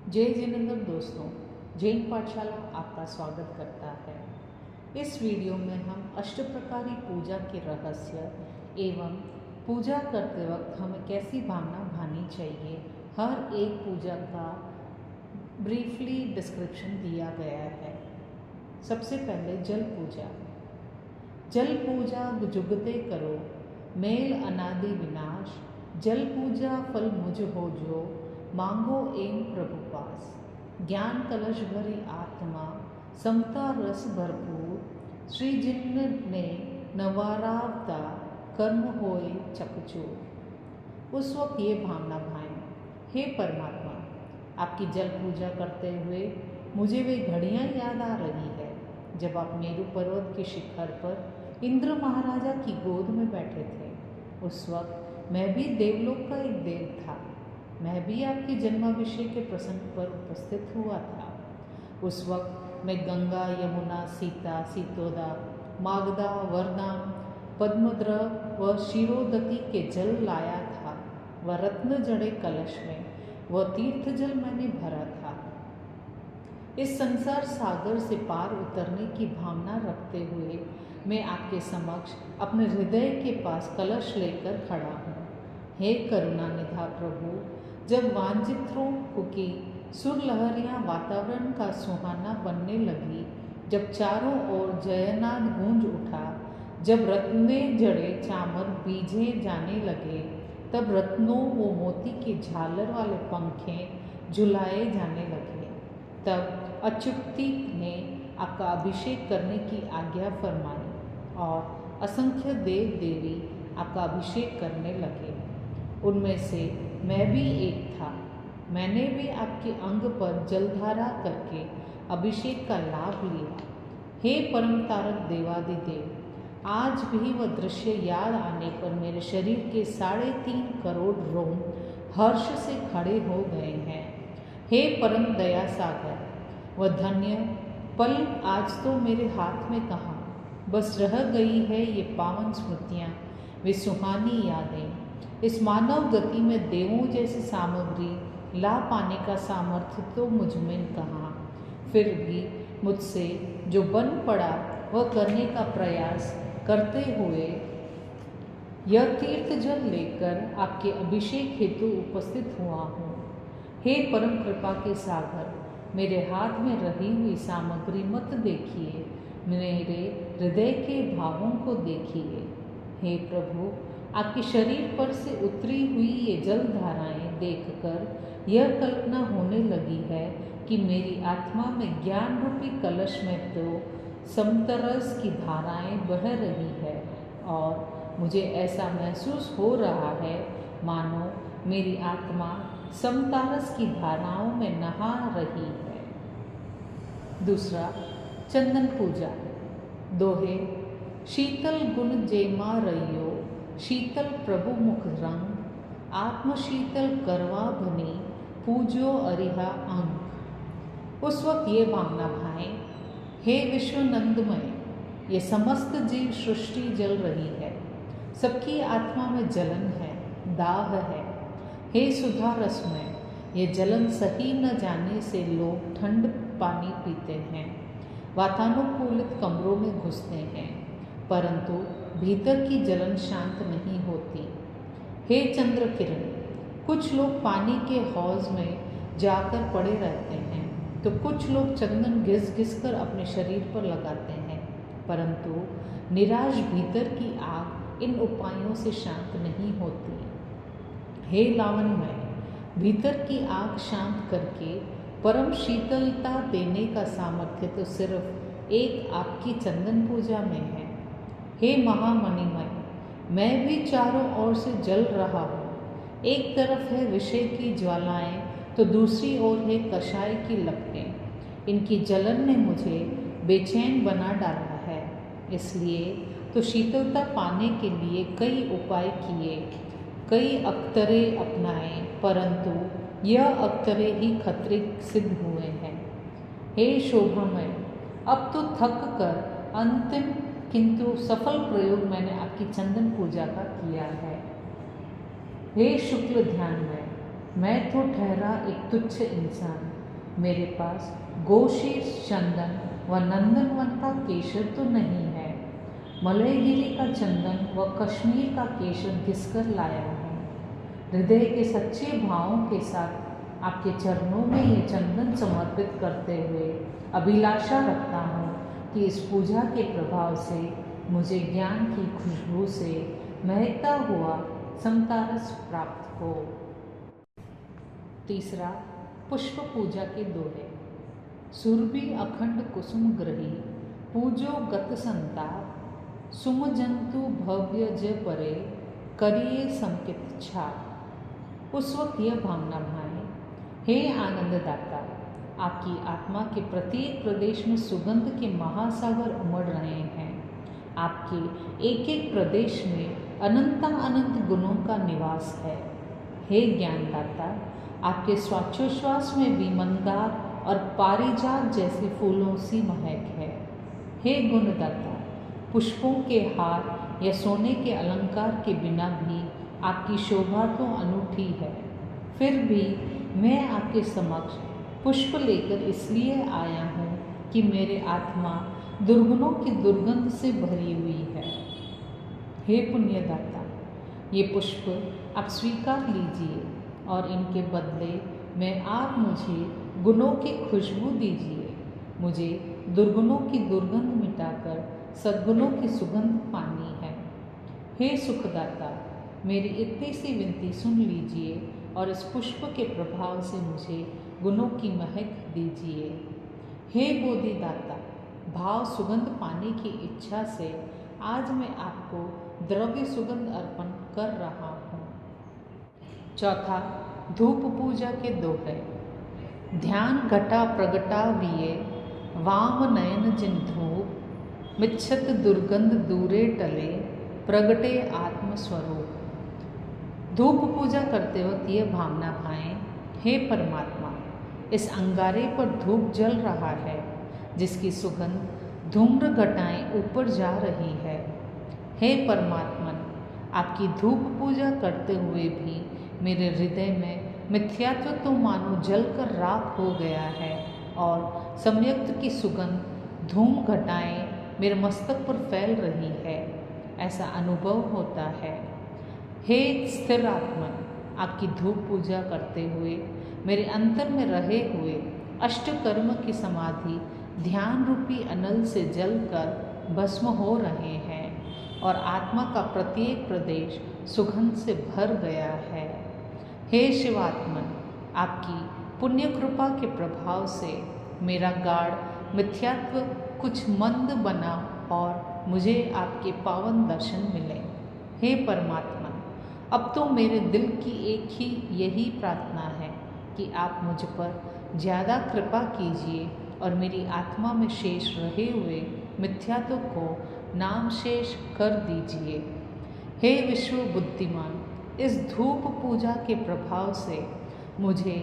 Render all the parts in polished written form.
जय जिनेंद्र दोस्तों, जैन पाठशाला आपका स्वागत करता है। इस वीडियो में हम अष्टप्रकारी पूजा के रहस्य एवं पूजा करते वक्त हमें कैसी भावना भानी चाहिए, हर एक पूजा का ब्रीफली डिस्क्रिप्शन दिया गया है। सबसे पहले जल पूजा। जल पूजा जुगते करो, मेल अनादि विनाश। जल पूजा फल मुझ हो जो, मांगो एम प्रभु पास। ज्ञान कलश भरी आत्मा, समता रस भरपूर। श्री जिन्न ने नवारावता, कर्म होए चकचूर। उस वक्त ये भावना भाएं, हे परमात्मा, आपकी जल पूजा करते हुए मुझे वे घड़ियाँ याद आ रही है जब आप मेरु पर्वत के शिखर पर इंद्र महाराजा की गोद में बैठे थे। उस वक्त मैं भी देवलोक का एक देव था। मैं भी आपके जन्माभिषेक के प्रसंग पर उपस्थित हुआ था। उस वक्त मैं गंगा, यमुना, सीता, सीतोदा, मागधा, वरदान, पद्मद्रव व शिरोदती के जल लाया था। वह रत्न जड़े कलश में वह तीर्थ जल मैंने भरा था। इस संसार सागर से पार उतरने की भावना रखते हुए मैं आपके समक्ष अपने हृदय के पास कलश लेकर खड़ा हूँ। हे करुणा निधा प्रभु, जब वांछित्रों की सुर लहरियाँ वातावरण का सुहाना बनने लगी, जब चारों ओर जयनाद गूंज उठा, जब रत्ने जड़े चामर बीजे जाने लगे, तब रत्नों व मोती के झालर वाले पंखे झुलाए जाने लगे, तब अच्युति ने आपका अभिषेक करने की आज्ञा फरमाई और असंख्य देव देवी आपका अभिषेक करने लगे। उनमें से मैं भी एक था। मैंने भी आपके अंग पर जलधारा करके अभिषेक का लाभ लिया। हे परम तारक देवादिदेव, आज भी वह दृश्य याद आने पर मेरे शरीर के 3.5 करोड़ रोम हर्ष से खड़े हो गए हैं। हे परम दया सागर, वह धन्य पल आज तो मेरे हाथ में कहाँ, बस रह गई है ये पावन स्मृतियाँ, वे सुहानी यादें। इस मानव गति में देवों जैसी सामग्री ला पाने का सामर्थ्य तो मुझ में कहाँ। फिर भी मुझसे जो बन पड़ा वह करने का प्रयास करते हुए यह तीर्थ जल लेकर आपके अभिषेक हेतु उपस्थित हुआ हूँ। हे परम कृपा के सागर, मेरे हाथ में रही हुई सामग्री मत देखिए, मेरे हृदय के भावों को देखिए। हे प्रभु, आपके शरीर पर से उतरी हुई ये जल धाराएँ देखकर यह कल्पना होने लगी है कि मेरी आत्मा में ज्ञान रूपी कलश में तो समतरस की धाराएँ बह रही है और मुझे ऐसा महसूस हो रहा है मानो मेरी आत्मा समतारस की धाराओं में नहा रही है। दूसरा, चंदन पूजा। दोहे। शीतल गुण जेमा रइयो, शीतल प्रभु मुख रंग। आत्म शीतल करवा बनी, पूजो अरिहा अंग। उस वक्त ये भावना भाएं, हे विश्वनंदमय, ये समस्त जीव सृष्टि जल रही है। सबकी आत्मा में जलन है, दाह है। हे सुधा रसमय, ये जलन सही न जाने से लोग ठंड पानी पीते हैं, वातानुकूलित कमरों में घुसते हैं, परंतु भीतर की जलन शांत नहीं होती। हे चंद्र किरण, कुछ लोग पानी के हौज में जाकर पड़े रहते हैं, तो कुछ लोग चंदन घिस घिस कर अपने शरीर पर लगाते हैं, परंतु निराश भीतर की आग इन उपायों से शांत नहीं होती। हे लावण्यमय, भीतर की आग शांत करके परम शीतलता देने का सामर्थ्य तो सिर्फ एक आपकी चंदन पूजा में है। हे महामणिमय, मैं भी चारों ओर से जल रहा हूँ। एक तरफ है विषय की ज्वालाएं, तो दूसरी ओर है कषाय की लपटें। इनकी जलन ने मुझे बेचैन बना डाला है। इसलिए तो शीतलता पाने के लिए कई उपाय किए, कई अख्तरे अपनाए, परंतु यह अख्तरे ही खतरे सिद्ध हुए हैं। हे शोभामय, अब तो थक कर अंतिम किंतु सफल प्रयोग मैंने आपकी चंदन पूजा का किया है। हे शुक्ल ध्यानमय, मैं तो ठहरा एक तुच्छ इंसान, मेरे पास गोशीर्ष चंदन व नंदनवन का केशर तो नहीं है। मलयगिरी का चंदन व कश्मीर का केशर घिसकर लाया हूँ। हृदय के सच्चे भावों के साथ आपके चरणों में ये चंदन समर्पित करते हुए अभिलाषा रखता हूँ कि इस पूजा के प्रभाव से मुझे ज्ञान की खुशबू से महकता हुआ समतारस प्राप्त हो। तीसरा, पुष्प पूजा के दोहे। सुरभि अखंड कुसुम ग्रही पूजो गत संताप, सुम जंतु भव्य ज परे करिए संकित छाप। उस वक्त यह भावना भाए, हे आनंददाता, आपकी आत्मा के प्रत्येक प्रदेश में सुगंध के महासागर उमड़ रहे हैं। आपके एक एक प्रदेश में अनंत गुणों का निवास है। हे ज्ञानदाता, आपके श्वासोच्छ्वास में भी मंदार और पारिजात जैसे फूलों सी महक है। हे गुणदाता, पुष्पों के हार या सोने के अलंकार के बिना भी आपकी शोभा तो अनूठी है। फिर भी मैं आपके समक्ष पुष्प लेकर इसलिए आया हूँ कि मेरे आत्मा दुर्गुणों की दुर्गंध से भरी हुई है। हे पुण्यदाता, ये पुष्प आप स्वीकार लीजिए और इनके बदले में आप मुझे गुणों की खुशबू दीजिए। मुझे दुर्गुणों की दुर्गंध मिटाकर सद्गुणों की सुगंध पानी है। हे सुखदाता, मेरी इतनी सी विनती सुन लीजिए और इस पुष्प के प्रभाव से मुझे गुणों की महक दीजिए। हे बोधिदाता, भाव सुगंध पाने की इच्छा से आज मैं आपको द्रव्य सुगंध अर्पण कर रहा हूँ। चौथा, धूप पूजा के दोहे। ध्यान घटा प्रगटा विये वाम नयन जिन धूप, मिच्छत दुर्गंध दूरे टले प्रगटे आत्मस्वरूप। धूप पूजा करते वक्त ये भावना भाएं, हे परमात्मा, इस अंगारे पर धूप जल रहा है जिसकी सुगंध धूम्र घटाएं ऊपर जा रही है। हे परमात्मन, आपकी धूप पूजा करते हुए भी मेरे हृदय में मिथ्यात्व तो मानो जलकर राख हो गया है और सम्यक्त की सुगंध धूम घटाएं मेरे मस्तक पर फैल रही है, ऐसा अनुभव होता है। हे स्थिर आत्मन, आपकी धूप पूजा करते हुए मेरे अंतर में रहे हुए अष्टकर्म की समाधि ध्यान रूपी अनल से जलकर भस्म हो रहे हैं और आत्मा का प्रत्येक प्रदेश सुगंध से भर गया है। हे शिवात्मन, आपकी पुण्य कृपा के प्रभाव से मेरा गाढ़ मिथ्यात्व कुछ मंद बना और मुझे आपके पावन दर्शन मिले। हे परमात्मा, अब तो मेरे दिल की एक ही यही प्रार्थना है कि आप मुझ पर ज़्यादा कृपा कीजिए और मेरी आत्मा में शेष रहे हुए मिथ्यात्व को नाम शेष कर दीजिए। हे विश्व बुद्धिमान, इस धूप पूजा के प्रभाव से मुझे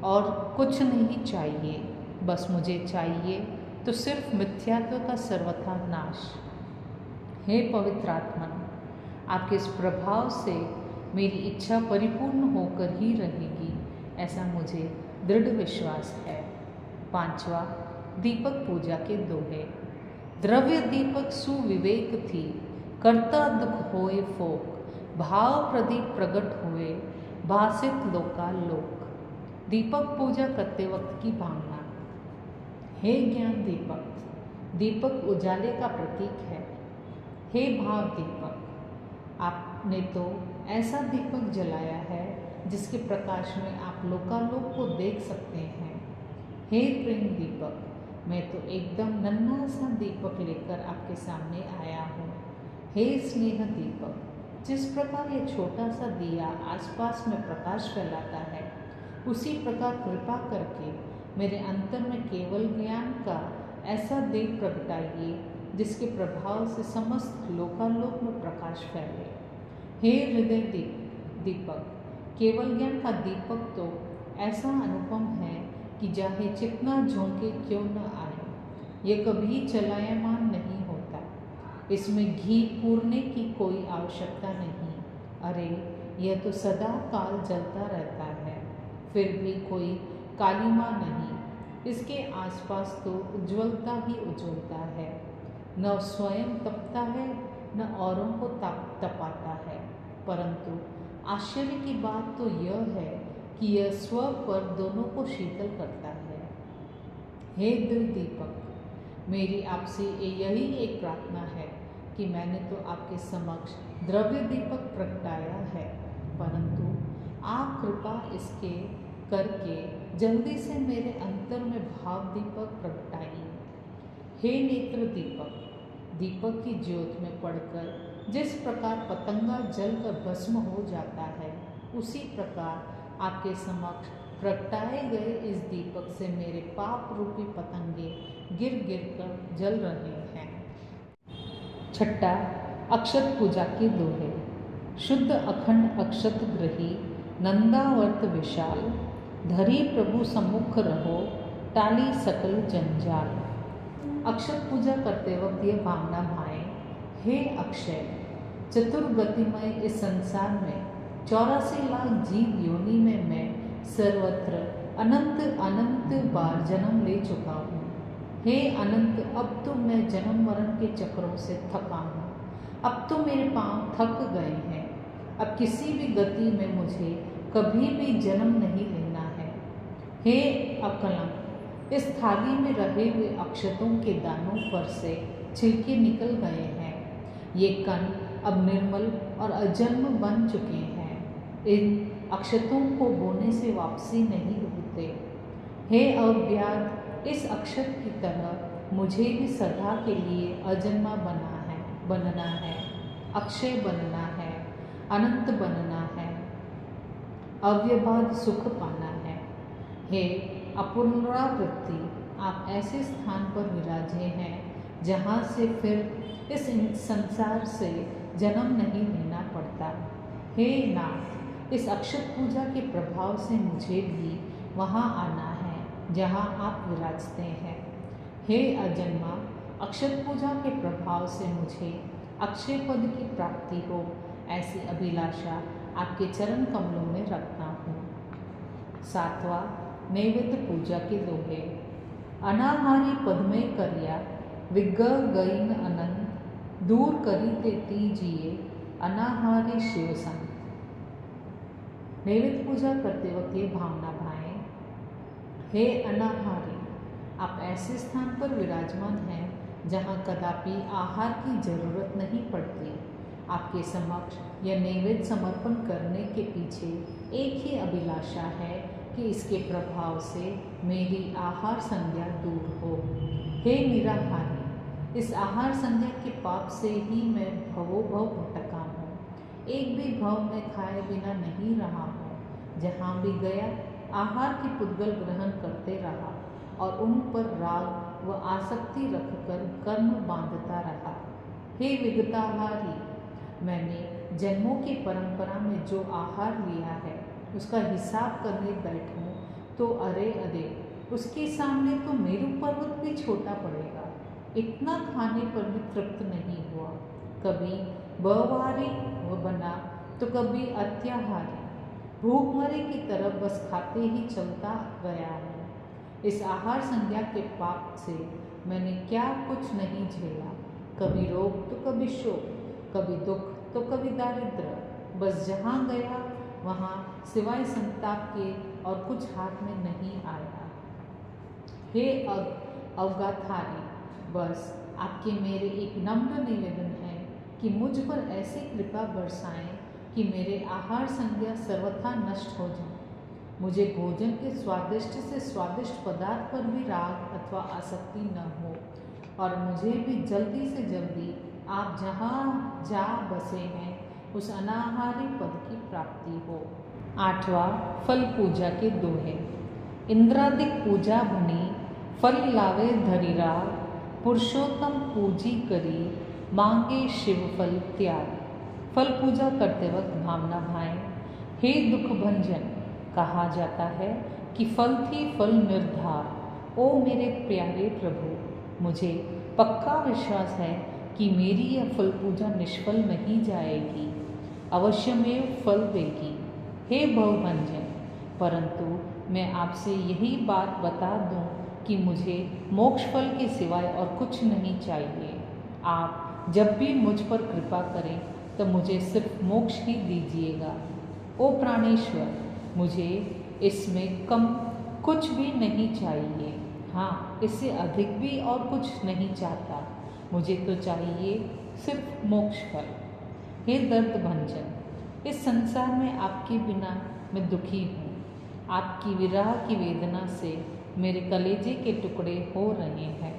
और कुछ नहीं चाहिए, बस मुझे चाहिए तो सिर्फ मिथ्यात्व का सर्वथा नाश। हे पवित्र आत्मन, आपके इस प्रभाव से मेरी इच्छा परिपूर्ण होकर ही रहेगी, ऐसा मुझे दृढ़ विश्वास है। पांचवा, दीपक पूजा के दोहे। द्रव्य दीपक सुविवेक थी, कर्ता दुख होए फोक, भाव प्रदीप प्रकट हुए, भासित लोकालोक। दीपक पूजा करते वक्त की भावना। हे ज्ञान दीपक, दीपक उजाले का प्रतीक है। हे भाव दीपक, आपने तो ऐसा दीपक जलाया है जिसके प्रकाश में आप लोकालोक को देख सकते हैं। हे प्रेम दीपक, मैं तो एकदम नन्हा सा दीपक लेकर आपके सामने आया हूँ। हे स्नेह दीपक, जिस प्रकार ये छोटा सा दिया आसपास में प्रकाश फैलाता है, उसी प्रकार कृपा करके मेरे अंतर में केवल ज्ञान का ऐसा दीप प्रगटाइए जिसके प्रभाव से समस्त लोकालोक में प्रकाश फैले। हे हृदय दीपक, केवल ज्ञान का दीपक तो ऐसा अनुपम है कि चाहे जितना झोंके क्यों न आए, यह कभी चलायमान नहीं होता। इसमें घी पूरने की कोई आवश्यकता नहीं। अरे, यह तो सदा काल जलता रहता है, फिर भी कोई कालिमा नहीं, इसके आसपास तो उज्ज्वलता ही उज्ज्वलता है। न स्वयं तपता है न औरों को तपाता है। परंतु आश्चर्य की बात तो यह है कि यह स्व पर दोनों को शीतल करता है। हे दिल दीपक, मेरी आपसे यही एक प्रार्थना है कि मैंने तो आपके समक्ष द्रव्य दीपक प्रगटाया है, परंतु आप कृपा इसके करके जल्दी से मेरे अंतर में भाव दीपक प्रगटाइए। हे नेत्र दीपक, दीपक की ज्योत में पड़कर जिस प्रकार पतंगा जलकर भस्म हो जाता है, उसी प्रकार आपके समक्ष प्रगटाए गए इस दीपक से मेरे पाप रूपी पतंगे गिर गिर कर जल रहे हैं। छठा, अक्षत पूजा के दोहे। शुद्ध अखंड अक्षत ग्रही नंदावर्त विशाल, धरी प्रभु सम्मुख रहो टाली सकल जंजाल। अक्षत पूजा करते वक्त ये भावना भाएं, हे अक्षय, चतुर्गतिमय इस संसार में 84 लाख जीव योनि में मैं सर्वत्र अनंत अनंत बार जन्म ले चुका हूँ। हे अनंत, अब तो मैं जन्म मरण के चक्रों से थका हूँ। अब तो मेरे पांव थक गए हैं। अब किसी भी गति में मुझे कभी भी जन्म नहीं लेना है। हे अकलंक, इस थाली में रहे हुए अक्षतों के दानों पर से छिलके निकल गए हैं। ये कण अब निर्मल और अजन्म बन चुके हैं। इन अक्षतों को बोने से वापसी नहीं होते। हे अव्याध, इस अक्षत की तरह मुझे भी सदा के लिए अजन्मा बनना है, अक्षय बनना है, अनंत बनना है, अव्यबाध सुख पाना है। हे अपुनरावृत्ति, आप ऐसे स्थान पर विराजे हैं जहाँ से फिर इस संसार से जन्म नहीं लेना पड़ता। हे नाथ, इस अक्षत पूजा के प्रभाव से मुझे भी वहाँ आना है जहाँ आप विराजते हैं। हे अजन्मा, अक्षत पूजा के प्रभाव से मुझे अक्षय पद की प्राप्ति हो, ऐसी अभिलाषा आपके चरण कमलों में रखता हूँ। सातवां, नैवेद्य पूजा के दोहे। अनाहारी पद में करिया विग गईन अनंत, दूर करी ते तीजिए अनाहारी शिव संत। नैवेद्य पूजा करते वक्त ये भावना भाएं, हे अनाहारी, आप ऐसे स्थान पर विराजमान हैं जहाँ कदापि आहार की जरूरत नहीं पड़ती। आपके समक्ष यह नैवेद्य समर्पण करने के पीछे एक ही अभिलाषा है कि इसके प्रभाव से मेरी आहार संज्ञा दूर हो। हे निराहारी, इस आहार संज्ञा के पाप से ही मैं भवोभव भटका हूँ। एक भी भव में खाए बिना नहीं रहा हूँ। जहाँ भी गया आहार की पुद्गल ग्रहण करते रहा और उन पर राग व आसक्ति रखकर कर्म बांधता रहा। हे विगताहारी, मैंने जन्मों की परंपरा में जो आहार लिया है उसका हिसाब करने बैठूं तो अरे अरे, उसके सामने तो मेरु पर्वत भी छोटा पड़ेगा। इतना खाने पर भी तृप्त नहीं हुआ। कभी बहुहारी बना तो कभी अत्याहारी, भूखमरे की तरफ बस खाते ही चलता गया हूँ। इस आहार संज्ञा के पाप से मैंने क्या कुछ नहीं झेला। कभी रोग तो कभी शोक, कभी दुख तो कभी दारिद्र्य। बस जहाँ गया वहाँ सिवाय संताप के और कुछ हाथ में नहीं आया। हे अवगाथारी, बस आपके मेरे एक नम्र निवेदन है कि मुझ पर ऐसी कृपा बरसाएं कि मेरे आहार संज्ञा सर्वथा नष्ट हो जाए। मुझे भोजन के स्वादिष्ट से स्वादिष्ट पदार्थ पर भी राग अथवा आसक्ति न हो और मुझे भी जल्दी से जल्दी आप जहाँ जा बसे हैं उस अनाहारी पद की प्राप्ति हो। आठवां, फल पूजा के दोहे। इंद्रादिक पूजा बनी फल लावे धरीरा, पुरुषोत्तम पूजी करी मांगे शिव फल त्याग। फल पूजा करते वक्त भावना भाएं, हे दुख भंजन, कहा जाता है कि फल थी फल निर्धार। ओ मेरे प्यारे प्रभु, मुझे पक्का विश्वास है कि मेरी यह फल पूजा निष्फल नहीं जाएगी, अवश्यमेव फल देगी। हे भवभंजन, परंतु मैं आपसे यही बात बता दूं कि मुझे मोक्ष फल के सिवाय और कुछ नहीं चाहिए। आप जब भी मुझ पर कृपा करें तो मुझे सिर्फ मोक्ष ही दीजिएगा। ओ प्राणेश्वर, मुझे इसमें कम कुछ भी नहीं चाहिए। हाँ, इससे अधिक भी और कुछ नहीं चाहता। मुझे तो चाहिए सिर्फ मोक्ष फल। हे दर्द भंजन, इस संसार में आपके बिना मैं दुखी हूँ। आपकी विरह की वेदना से मेरे कलेजे के टुकड़े हो रहे हैं।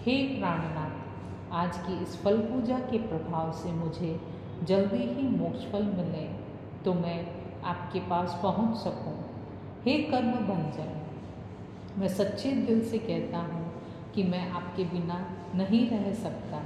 हे प्राणनाथ, आज की इस फल पूजा के प्रभाव से मुझे जल्दी ही मोक्ष फल मिले तो मैं आपके पास पहुँच सकूँ। हे कर्म भंजन, मैं सच्चे दिल से कहता हूँ कि मैं आपके बिना नहीं रह सकता।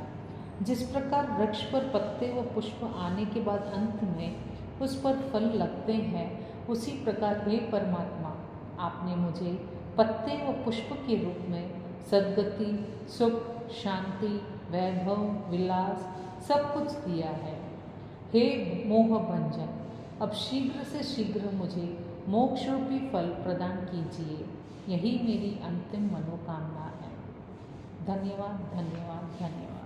जिस प्रकार वृक्ष पर पत्ते व पुष्प आने के बाद अंत में उस पर फल लगते हैं, उसी प्रकार हे परमात्मा, आपने मुझे पत्ते व पुष्प के रूप में सद्गति, सुख, शांति, वैभव, विलास सब कुछ दिया है। हे मोह भंजन, अब शीघ्र से शीघ्र मुझे मोक्ष रूपी फल प्रदान कीजिए। यही मेरी अंतिम मनोकामना है। धन्यवाद, धन्यवाद, धन्यवाद।